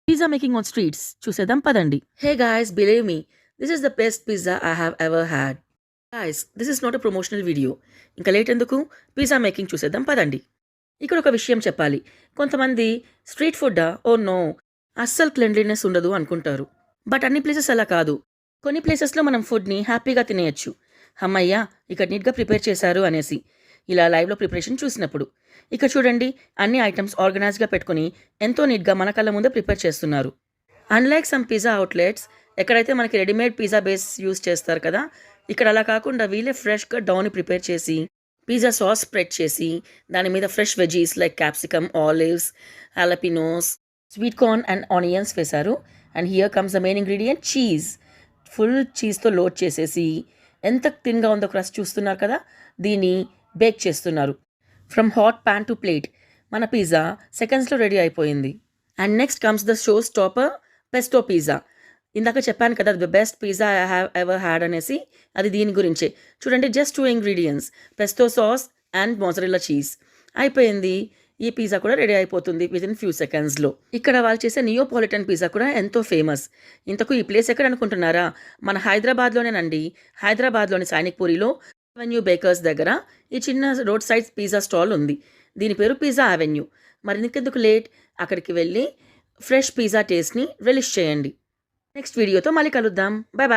Pizza making on streets. చూసేద్దాం పదండి. Hey guys, believe me, this is the best pizza I have ever had. Guys, this is not a promotional video. ఇంకా late ఎందుకు pizza making చూసేద్దాం పదండి. ఇక్కడ ఒక విషయం చెప్పాలి. కొంతమంది స్ట్రీట్ ఫుడ్డా ఓ నో అస్సలు క్లెన్లీనెస్ ఉండదు అనుకుంటారు. బట్ అన్ని ప్లేసెస్ అలా కాదు. కొన్ని ప్లేసెస్లో మనం ఫుడ్ని హ్యాపీగా తినేయచ్చు. అమ్మయ్య ఇక్కడ నీట్గా ప్రిపేర్ చేశారు అనేసి ఇలా లైవ్లో ప్రిపరేషన్ చూసినప్పుడు. ఇక్కడ చూడండి అన్ని ఐటమ్స్ ఆర్గనైజ్గా పెట్టుకుని ఎంతో నీట్గా మన కళ్ళ ముందే ప్రిపేర్ చేస్తున్నారు. అన్లైక్ సమ్ పిజ్జా అవుట్లెట్స్ ఎక్కడైతే మనకి రెడీమేడ్ పిజ్జా బేస్ యూస్ చేస్తారు కదా, ఇక్కడ అలా కాకుండా వీళ్ళే ఫ్రెష్గా డౌని ప్రిపేర్ చేసి పిజ్జా సాస్ స్ప్రెడ్ చేసి దాని మీద fresh veggies like capsicum, olives, jalapenos, sweet corn and onions వేశారు. And here comes the main ingredient cheese. Full చీజ్తో లోడ్ చేసేసి ఎంత థిన్గా ఉందో క్రస్ట్ చూస్తున్నారు కదా, దీన్ని బేక్ చేస్తున్నారు. From hot pan to plate మన పిజ్జా సెకండ్స్లో రెడీ అయిపోయింది. And next comes the show stopper pesto pizza. ఇందాక చెప్పాను కదా the best pizza I have ever had అనేసి, అది దీని గురించే. చూడండి just 2 ingredients pesto sauce and mozzarella cheese. అయిపోయింది. ఈ పిజ్జా కూడా రెడీ అయిపోతుంది వితిన్ ఫ్యూ సెకండ్స్లో. ఇక్కడ వాళ్ళు చేసే నియోపాలిటన్ పిజ్జా కూడా ఎంతో ఫేమస్. ఇంతకు ఈ ప్లేస్ ఎక్కడ అనుకుంటున్నారా? మన హైదరాబాద్లోనేనండి. హైదరాబాద్లోని సైనిక్పూరిలో అవెన్యూ బేకర్స్ దగ్గర ఈ చిన్న రోడ్ సైడ్ పిజ్జా స్టాల్ ఉంది. దీని పేరు పిజ్జా అవెన్యూ. మరి ఇంకెందుకు లేట్, అక్కడికి వెళ్ళి ఫ్రెష్ పిజ్జా టేస్ట్ని రిలీజ్ చేయండి. నెక్స్ట్ వీడియోతో మళ్ళీ కలుద్దాం. Bye bye.